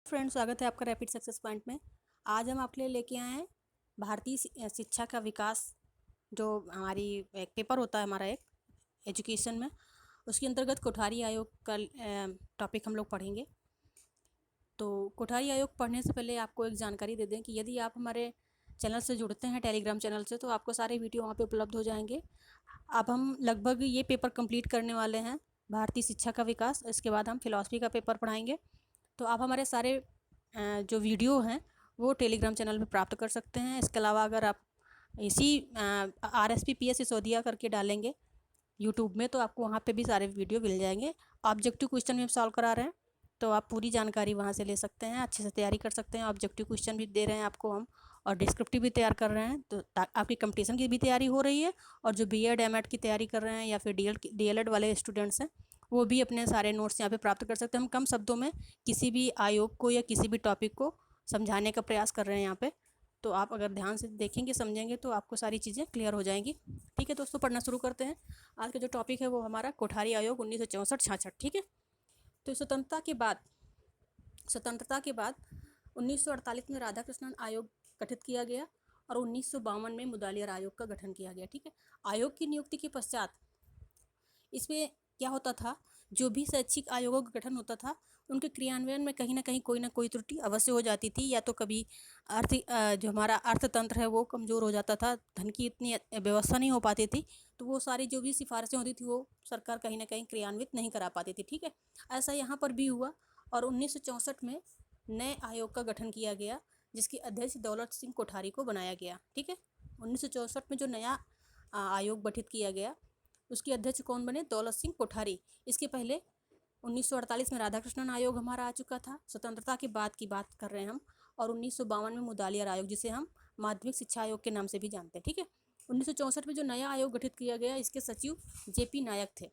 Friends, स्वागत है आपका रैपिड सक्सेस पॉइंट में। आज हम आपके लिए लेके आए हैं भारतीय शिक्षा का विकास। जो हमारी एक पेपर होता है हमारा एक एजुकेशन में, उसके अंतर्गत कोठारी आयोग का टॉपिक हम लोग पढ़ेंगे। तो कोठारी आयोग पढ़ने से पहले आपको एक जानकारी दे दें कि यदि आप हमारे चैनल से जुड़ते हैं टेलीग्राम चैनल से, तो आपको सारे वीडियो वहाँ पे उपलब्ध हो जाएंगे। अब हम लगभग ये पेपर कंप्लीट करने वाले हैं, भारतीय शिक्षा का विकास। इसके बाद हम फिलॉसफी का पेपर पढ़ाएंगे। तो आप हमारे सारे जो वीडियो हैं वो टेलीग्राम चैनल में प्राप्त कर सकते हैं। इसके अलावा अगर आप इसी RSPPS सिसोदिया करके डालेंगे यूट्यूब में, तो आपको वहाँ पे भी सारे वीडियो मिल जाएंगे। ऑब्जेक्टिव क्वेश्चन भी हम सॉल्व करा रहे हैं, तो आप पूरी जानकारी वहाँ से ले सकते हैं, अच्छे से तैयारी कर सकते हैं। ऑब्जेक्टिव क्वेश्चन भी दे रहे हैं आपको हम, और डिस्क्रिप्टिव भी तैयार कर रहे हैं। तो आपकी कंपटीशन की भी तैयारी हो रही है, और जो BEd MAd की तैयारी कर रहे हैं या फिर DLEd वाले स्टूडेंट्स हैं, वो भी अपने सारे नोट्स यहाँ पे प्राप्त कर सकते हैं। हम कम शब्दों में किसी भी आयोग को या किसी भी टॉपिक को समझाने का प्रयास कर रहे हैं यहाँ पे। तो आप अगर ध्यान से देखेंगे समझेंगे तो आपको सारी चीज़ें क्लियर हो जाएंगी। ठीक है दोस्तों, पढ़ना शुरू करते हैं। आज का जो टॉपिक है वो हमारा कोठारी आयोग 1964-66। ठीक है, तो स्वतंत्रता के बाद 1948 में राधाकृष्णन आयोग गठित किया गया, और 1952 में मुदालियार आयोग का गठन किया गया। ठीक है, आयोग की नियुक्ति के पश्चात इसमें क्या होता था, जो भी शैक्षिक आयोगों का गठन होता था उनके क्रियान्वयन में कहीं ना कोई त्रुटि अवश्य हो जाती थी, या तो कभी जो हमारा अर्थतंत्र है वो कमज़ोर हो जाता था, धन की इतनी व्यवस्था नहीं हो पाती थी, तो वो सारी जो भी सिफारिशें होती थी वो सरकार कहीं ना कहीं क्रियान्वित नहीं करा पाती थी। ठीक है, ऐसा यहाँ पर भी हुआ, और 1964 में नए आयोग का गठन किया गया, जिसके अध्यक्ष दौलत सिंह कोठारी को बनाया गया। ठीक है, 1964 में जो नया आयोग गठित किया गया, उसके अध्यक्ष कौन बने? दौलत सिंह कोठारी। इसके पहले 1948 में राधाकृष्णन आयोग हमारा आ चुका था, स्वतंत्रता के बाद की बात कर रहे हैं हम। और 1952 में मुदालियार आयोग, जिसे हम माध्यमिक शिक्षा आयोग के नाम से भी जानते हैं। ठीक है, 1964 में जो नया आयोग गठित किया गया, इसके सचिव JP नायक थे।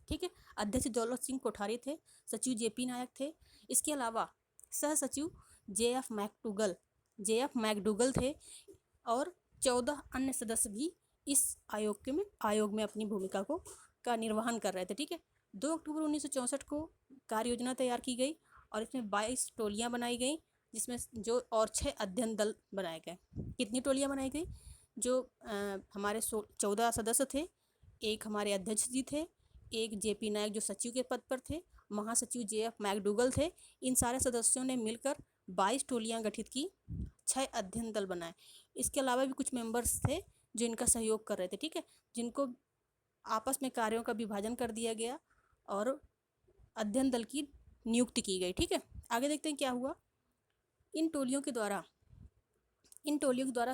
ठीक है, अध्यक्ष दौलत सिंह कोठारी थे, सचिव JP नायक थे। इसके अलावा सह सचिव JF मैकडूगल थे, और 14 अन्य सदस्य भी इस आयोग में अपनी भूमिका का निर्वहन कर रहे थे। ठीक है, 2 अक्टूबर 1964 को कार्य योजना तैयार की गई, और इसमें 22 टोलियां बनाई गई, जिसमें जो और 6 अध्ययन दल बनाए गए। कितनी टोलियां बनाई गई? जो हमारे 14 सदस्य थे, एक हमारे अध्यक्ष जी थे, एक JP नायक जो सचिव के पद पर थे, महासचिव JF मैकडूगल थे। इन सारे सदस्यों ने मिलकर 22 टोलियां गठित की, 6 अध्ययन दल बनाए। इसके अलावा भी कुछ मेंबर्स थे जो इनका सहयोग कर रहे थे। ठीक है, जिनको आपस में कार्यों का विभाजन कर दिया गया, और अध्ययन दल की नियुक्ति की गई। ठीक है, आगे देखते हैं क्या हुआ। इन टोलियों के द्वारा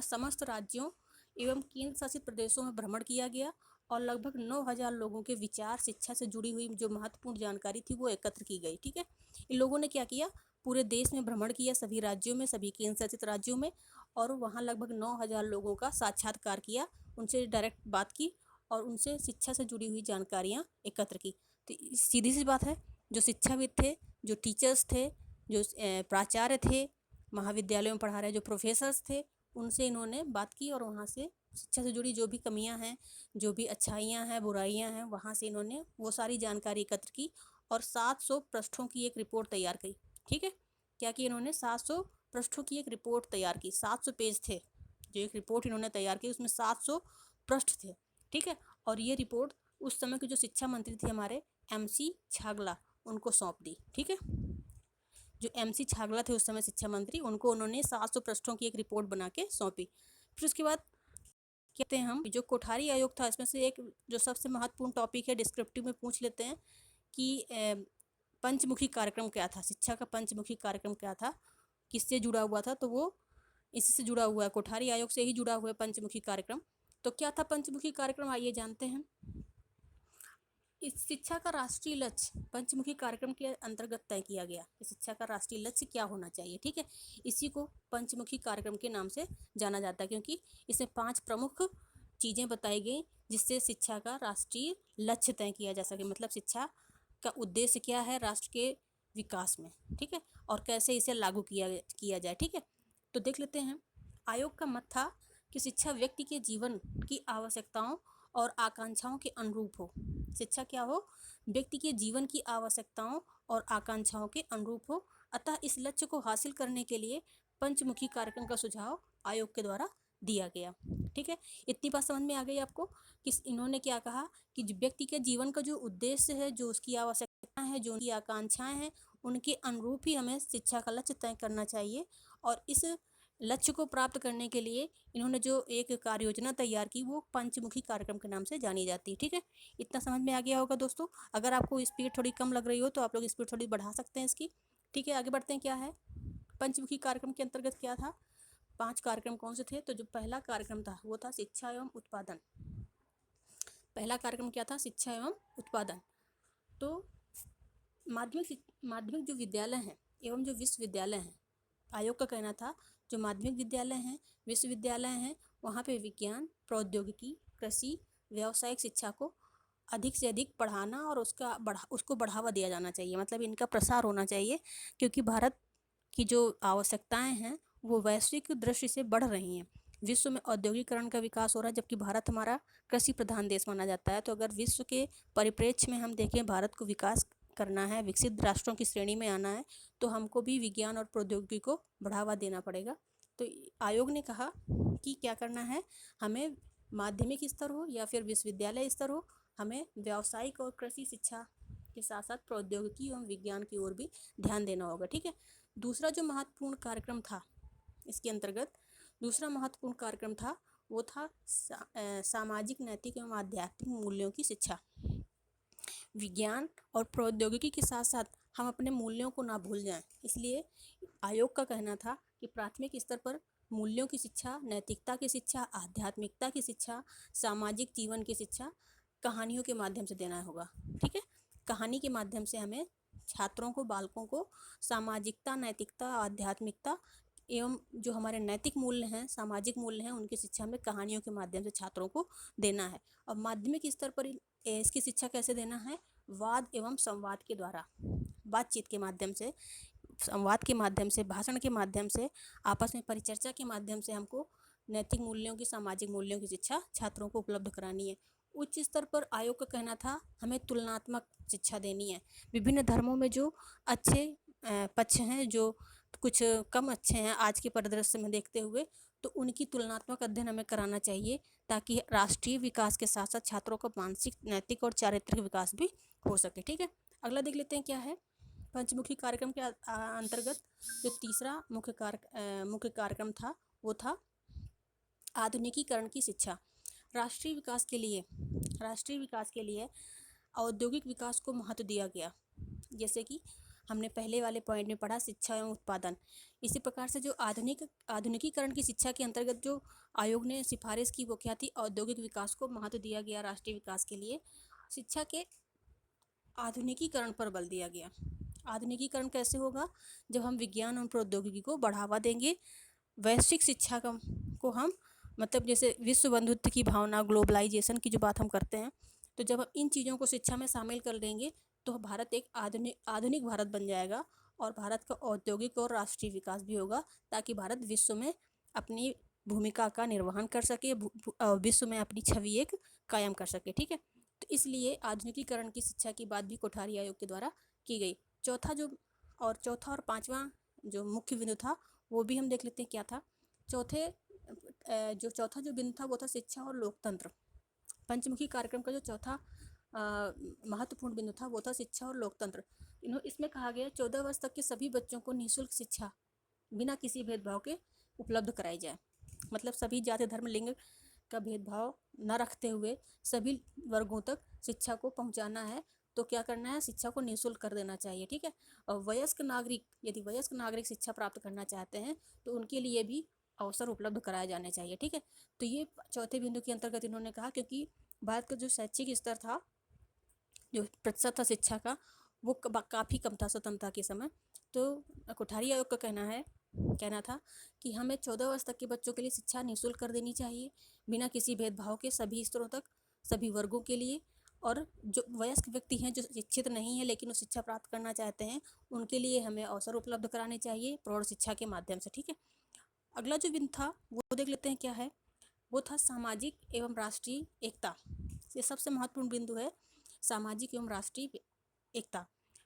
समस्त राज्यों एवं केंद्र शासित प्रदेशों में भ्रमण किया गया, और लगभग 9000 लोगों के विचार, शिक्षा से जुड़ी हुई जो महत्वपूर्ण जानकारी थी वो एकत्र की गई। ठीक है, इन लोगों ने क्या किया? पूरे देश में भ्रमण किया, सभी राज्यों में, सभी केंद्र शासित राज्यों में, और वहाँ लगभग 9000 लोगों का साक्षात्कार किया, उनसे डायरेक्ट बात की, और उनसे शिक्षा से जुड़ी हुई जानकारियाँ एकत्र की। तो सीधी सी बात है, जो शिक्षाविद थे, जो टीचर्स थे, जो प्राचार्य थे, महाविद्यालयों में पढ़ा रहे जो प्रोफेसर्स थे, उनसे इन्होंने बात की, और वहाँ से शिक्षा से जुड़ी जो भी कमियां हैं, जो भी अच्छाइयां हैं, बुराइयां हैं, वहाँ से इन्होंने वो सारी जानकारी एकत्र की, और 700 पृष्ठों की एक रिपोर्ट तैयार की। ठीक है, क्या कि इन्होंने 700 पृष्ठों की एक रिपोर्ट तैयार की। 700 पेज थे जो एक रिपोर्ट इन्होंने तैयार की, उसमें 700 पृष्ठ थे। ठीक है, और ये रिपोर्ट उस समय के जो शिक्षा मंत्री थे हमारे MC छागला, उनको सौंप दी। ठीक है, जो MC छागला थे उस समय शिक्षा मंत्री, उनको उन्होंने 700 पृष्ठों की एक रिपोर्ट बना के सौंपी। फिर उसके बाद कहते हैं हम, जो कोठारी आयोग था, इसमें से एक जो सबसे महत्वपूर्ण टॉपिक है, डिस्क्रिप्टिव में पूछ लेते हैं कि पंचमुखी कार्यक्रम क्या था, शिक्षा का पंचमुखी कार्यक्रम क्या था, किससे जुड़ा हुआ था? तो वो इसी से जुड़ा हुआ है, कोठारी आयोग से ही जुड़ा हुआ है पंचमुखी कार्यक्रम। तो क्या था पंचमुखी कार्यक्रम, आइए जानते हैं। इस शिक्षा का राष्ट्रीय लक्ष्य पंचमुखी कार्यक्रम के अंतर्गत तय किया गया कि शिक्षा का राष्ट्रीय लक्ष्य क्या होना चाहिए। ठीक है, इसी को पंचमुखी कार्यक्रम के नाम से जाना जाता है, क्योंकि इसमें 5 प्रमुख चीज़ें बताई गई जिससे शिक्षा का राष्ट्रीय लक्ष्य तय किया जा सके। मतलब शिक्षा का उद्देश्य क्या है राष्ट्र के विकास में। ठीक है, और कैसे इसे लागू किया जाए। ठीक है, तो देख लेते हैं। आयोग का मत था कि शिक्षा व्यक्ति के जीवन की आवश्यकताओं और आकांक्षाओं के अनुरूप हो। शिक्षा क्या हो? व्यक्ति के जीवन की आवश्यकताओं और आकांक्षाओं के अनुरूप हो, अतः इस लक्ष्य को हासिल करने के लिए पंचमुखी कार्यक्रम का सुझाव आयोग के द्वारा दिया गया। ठीक है, इतनी बात समझ में आ गई आपको कि इन्होंने क्या कहा कि व्यक्ति के जीवन का जो उद्देश्य है, जो उसकी आवश्यकता है, जो उनकी आकांक्षाएं हैं, उनके अनुरूप ही हमें शिक्षा का लक्ष्य तय करना चाहिए। और इस लक्ष्य को प्राप्त करने के लिए इन्होंने जो एक कार्य योजना तैयार की वो पंचमुखी कार्यक्रम के नाम से जानी जाती है। ठीक है, इतना समझ में आ गया होगा दोस्तों। अगर आपको स्पीड थोड़ी कम लग रही हो तो आप लोग स्पीड थोड़ी बढ़ा सकते हैं इसकी। ठीक है, आगे बढ़ते हैं। क्या है पंचमुखी कार्यक्रम के अंतर्गत क्या था? 5 कार्यक्रम कौन से थे? तो जो पहला कार्यक्रम था वो था शिक्षा एवं उत्पादन। पहला कार्यक्रम क्या था? शिक्षा एवं उत्पादन। तो माध्यमिक जो विद्यालय हैं एवं जो विश्वविद्यालय हैं, आयोग का कहना था जो माध्यमिक विद्यालय हैं, विश्वविद्यालय हैं, वहाँ पे विज्ञान, प्रौद्योगिकी, कृषि, व्यावसायिक शिक्षा को अधिक से अधिक पढ़ाना और उसको बढ़ावा दिया जाना चाहिए, मतलब इनका प्रसार होना चाहिए। क्योंकि भारत की जो आवश्यकताएं हैं वो वैश्विक दृष्टि से बढ़ रही हैं। विश्व में औद्योगिकरण का विकास हो रहा है, जबकि भारत हमारा कृषि प्रधान देश माना जाता है। तो अगर विश्व के परिप्रेक्ष्य में हम देखें, भारत को विकास करना है, विकसित राष्ट्रों की श्रेणी में आना है, तो हमको भी विज्ञान और प्रौद्योगिकी को बढ़ावा देना पड़ेगा। तो आयोग ने कहा कि क्या करना है, हमें माध्यमिक स्तर हो या फिर विश्वविद्यालय स्तर हो, हमें व्यावसायिक और कृषि शिक्षा के साथ साथ प्रौद्योगिकी एवं विज्ञान की ओर भी ध्यान देना होगा। ठीक है, दूसरा जो महत्वपूर्ण कार्यक्रम था इसके अंतर्गत, दूसरा महत्वपूर्ण कार्यक्रम था वो था सामाजिक, नैतिक एवं आध्यात्मिक मूल्यों की शिक्षा। विज्ञान और प्रौद्योगिकी के साथ साथ हम अपने मूल्यों को ना भूल जाएं, इसलिए आयोग का कहना था कि प्राथमिक स्तर पर मूल्यों की शिक्षा, नैतिकता की शिक्षा, आध्यात्मिकता की शिक्षा, सामाजिक जीवन की शिक्षा कहानियों के माध्यम से देना होगा। ठीक है, कहानी के माध्यम से हमें छात्रों को, बालकों को सामाजिकता, नैतिकता, आध्यात्मिकता एवं जो हमारे नैतिक मूल्य हैं, सामाजिक मूल्य हैं, उनकी शिक्षा हमें कहानियों के माध्यम से छात्रों को देना है। और माध्यमिक स्तर पर इसकी शिक्षा कैसे देना है? वाद एवं संवाद के द्वारा, बातचीत के माध्यम से, संवाद के माध्यम से, भाषण के माध्यम से, आपस में परिचर्चा के माध्यम से हमको नैतिक मूल्यों की, सामाजिक मूल्यों की शिक्षा छात्रों को उपलब्ध करानी है। उच्च स्तर पर आयोग का कहना था हमें तुलनात्मक शिक्षा देनी है। विभिन्न धर्मों में जो अच्छे पक्ष हैं, जो कुछ कम अच्छे हैं आज के परिदृश्य में देखते हुए, तो उनकी तुलनात्मक अध्ययन हमें कराना चाहिए, ताकि राष्ट्रीय विकास के साथ साथ छात्रों का मानसिक, नैतिक और चारित्रिक विकास भी हो सके। ठीक है, अगला देख लेते हैं क्या है पंचमुखी कार्यक्रम के अंतर्गत जो तीसरा मुख्य कार्यक्रम था वो था आधुनिकीकरण की शिक्षा। राष्ट्रीय विकास के लिए औद्योगिक विकास को महत्व दिया गया, जैसे कि हमने पहले वाले पॉइंट में पढ़ा, शिक्षा एवं उत्पादन। इसी प्रकार से जो आधुनिकीकरण की शिक्षा के अंतर्गत जो आयोग ने सिफारिश की वो क्या थी? औद्योगिक विकास को महत्व दिया गया। राष्ट्रीय विकास के लिए शिक्षा के आधुनिकीकरण पर बल दिया गया। आधुनिकीकरण कैसे होगा? जब हम विज्ञान और प्रौद्योगिकी को बढ़ावा देंगे, वैश्विक शिक्षा को हम, मतलब जैसे विश्व बंधुत्व की भावना, ग्लोबलाइजेशन की जो बात हम करते हैं, तो जब हम इन चीज़ों को शिक्षा में शामिल कर लेंगे तो भारत एक आधुनिक भारत बन जाएगा और भारत का औद्योगिक और राष्ट्रीय विकास भी होगा, ताकि भारत विश्व में अपनी भूमिका का निर्वहन कर सके, विश्व में अपनी छवि एक कायम कर सके। ठीक है, तो इसलिए आधुनिकीकरण की शिक्षा की बात भी कोठारी आयोग के द्वारा की गई। चौथा और पांचवा जो मुख्य बिंदु था वो भी हम देख लेते हैं क्या था। चौथा जो बिंदु था वो था शिक्षा और लोकतंत्र। पंचमुखी कार्यक्रम का जो चौथा महत्वपूर्ण बिंदु था वो था शिक्षा और लोकतंत्र। इसमें कहा गया 14 वर्ष तक के सभी बच्चों को निःशुल्क शिक्षा बिना किसी भेदभाव के उपलब्ध कराई जाए, मतलब सभी जाति, धर्म, लिंग का भेदभाव न रखते हुए सभी वर्गों तक शिक्षा को पहुंचाना है। तो क्या करना है? शिक्षा को निःशुल्क कर देना चाहिए। ठीक है, और यदि वयस्क नागरिक शिक्षा प्राप्त करना चाहते हैं तो उनके लिए भी अवसर उपलब्ध कराए जाने चाहिए। ठीक है, तो ये चौथे बिंदु के अंतर्गत इन्होंने कहा, क्योंकि भारत का जो शैक्षिक स्तर था, जो प्रतिशत था शिक्षा का, वो काफ़ी कम था स्वतंत्रता के समय। तो कोठारी आयोग का कहना था कि हमें 14 वर्ष तक के बच्चों के लिए शिक्षा निःशुल्क कर देनी चाहिए, बिना किसी भेदभाव के, सभी स्तरों तक, सभी वर्गों के लिए। और जो वयस्क व्यक्ति हैं, जो शिक्षित नहीं है लेकिन वो शिक्षा प्राप्त करना चाहते हैं, उनके लिए हमें अवसर उपलब्ध कराने चाहिए प्रौढ़ शिक्षा के माध्यम से। ठीक है, अगला जो बिंदु था वो देख लेते हैं क्या है। वो था सामाजिक एवं राष्ट्रीय एकता। ये सबसे महत्वपूर्ण बिंदु है, सामाजिक एवं राष्ट्रीय एकता।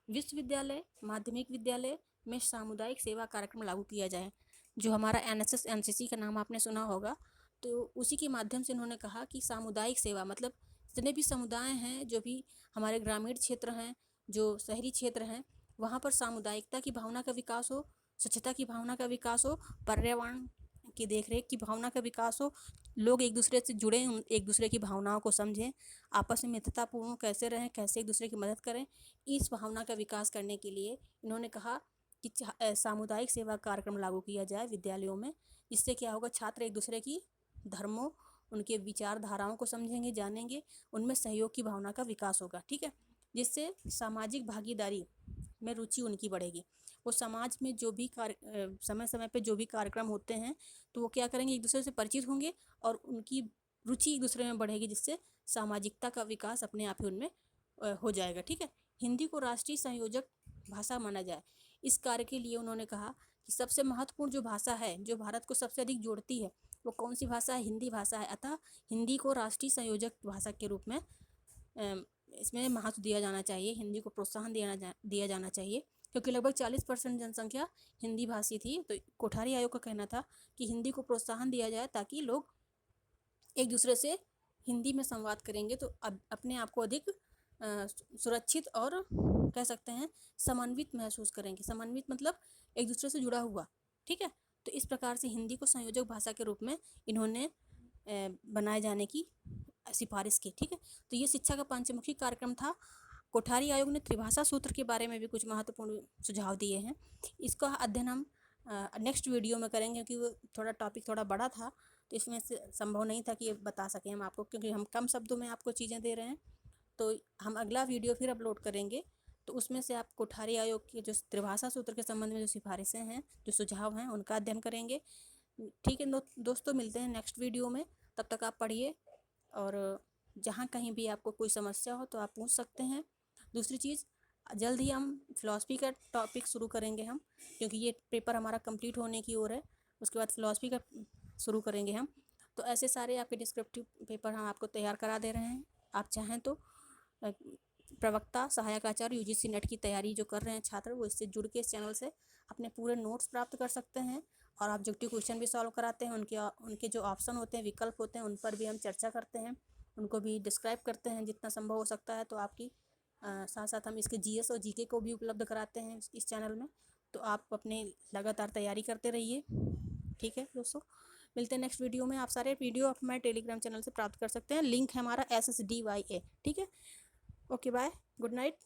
विश्वविद्यालय, माध्यमिक विद्यालय, में सामुदायिक सेवा कार्यक्रम लागू किया जाए। जो हमारा एनएसएस एनसीसी का नाम आपने सुना होगा, तो उसी के माध्यम से इन्होंने कहा कि सामुदायिक सेवा मतलब जितने भी समुदाय हैं, जो भी हमारे ग्रामीण क्षेत्र हैं, जो शहरी क्षेत्र हैं, वहाँ पर सामुदायिकता की भावना का विकास हो, स्वच्छता की भावना का विकास हो, पर्यावरण की देखरेख की भावना का विकास हो, लोग एक दूसरे से जुड़ें, एक दूसरे की भावनाओं को समझें, आपस में मित्रतापूर्ण कैसे रहें, कैसे एक दूसरे की मदद करें। इस भावना का विकास करने के लिए इन्होंने कहा कि सामुदायिक सेवा कार्यक्रम लागू किया जाए विद्यालयों में। इससे क्या होगा, छात्र एक दूसरे की धर्मों, उनके विचारधाराओं को समझेंगे, जानेंगे, उनमें सहयोग की भावना का विकास होगा। ठीक है, जिससे सामाजिक भागीदारी में रुचि उनकी बढ़ेगी। वो समाज में जो भी समय समय पे जो भी कार्यक्रम होते हैं, तो वो क्या करेंगे, एक दूसरे से परिचित होंगे और उनकी रुचि एक दूसरे में बढ़ेगी, जिससे सामाजिकता का विकास अपने आप ही उनमें हो जाएगा। ठीक है, हिंदी को राष्ट्रीय संयोजक भाषा माना जाए। इस कार्य के लिए उन्होंने कहा कि सबसे महत्वपूर्ण जो भाषा है, जो भारत को सबसे अधिक जोड़ती है, वो कौन सी भाषा है, हिंदी भाषा है। अतः हिंदी को राष्ट्रीय संयोजक भाषा के रूप में इसमें महत्व दिया जाना चाहिए, हिंदी को प्रोत्साहन दिया जाना चाहिए, क्योंकि लगभग 40% जनसंख्या हिंदी भाषी थी। तो कोठारी आयोग का कहना था कि हिंदी को प्रोत्साहन दिया जाए ताकि लोग एक दूसरे से हिंदी में संवाद करेंगे तो अपने आप को अधिक सुरक्षित और कह सकते हैं समन्वित महसूस करेंगे। समन्वित मतलब एक दूसरे से जुड़ा हुआ। ठीक है, तो इस प्रकार से हिंदी को संयोजक भाषा के रूप में इन्होंने बनाए जाने की सिफारिश की। ठीक है, तो ये शिक्षा का पंचमुखी कार्यक्रम था। कोठारी आयोग ने त्रिभाषा सूत्र के बारे में भी कुछ महत्वपूर्ण सुझाव दिए हैं। इसका अध्ययन हम नेक्स्ट वीडियो में करेंगे, क्योंकि वो थोड़ा टॉपिक थोड़ा बड़ा था, तो इसमें से संभव नहीं था कि ये बता सकें हम आपको, क्योंकि हम कम शब्दों में आपको चीज़ें दे रहे हैं। तो हम अगला वीडियो फिर अपलोड करेंगे, तो उसमें से आप कोठारी आयोग के जो त्रिभाषा सूत्र के संबंध में जो सिफारिशें हैं, जो सुझाव हैं, उनका अध्ययन करेंगे। ठीक है दोस्तों, मिलते हैं नेक्स्ट वीडियो में। तब तक आप पढ़िए, और जहाँ कहीं भी आपको कोई समस्या हो तो आप पूछ सकते हैं। दूसरी चीज़, जल्द ही हम फ़िलासफ़ी का टॉपिक शुरू करेंगे हम, क्योंकि ये पेपर हमारा कंप्लीट होने की ओर है। उसके बाद फ़िलासफ़ी का शुरू करेंगे हम। तो ऐसे सारे आपके डिस्क्रिप्टिव पेपर हम आपको तैयार करा दे रहे हैं। आप चाहें तो प्रवक्ता सहायक आचार्य यूजीसी नेट की तैयारी जो कर रहे हैं छात्र, वो इससे जुड़ के इस चैनल से अपने पूरे नोट्स प्राप्त कर सकते हैं, और ऑब्जेक्टिव क्वेश्चन भी सॉल्व कराते हैं। उनके जो ऑप्शन होते हैं, विकल्प होते हैं, उन पर भी हम चर्चा करते हैं, उनको भी डिस्क्राइब करते हैं जितना संभव हो सकता है। तो आपकी साथ साथ हम इसके जीएस और जीके को भी उपलब्ध कराते हैं इस चैनल में। तो आप अपने लगातार तैयारी करते रहिए। ठीक है दोस्तों, मिलते हैं नेक्स्ट वीडियो में। आप सारे वीडियो आप हमारे टेलीग्राम चैनल से प्राप्त कर सकते हैं, लिंक है हमारा SSDYA। ठीक है, ओके बाय, गुड नाइट।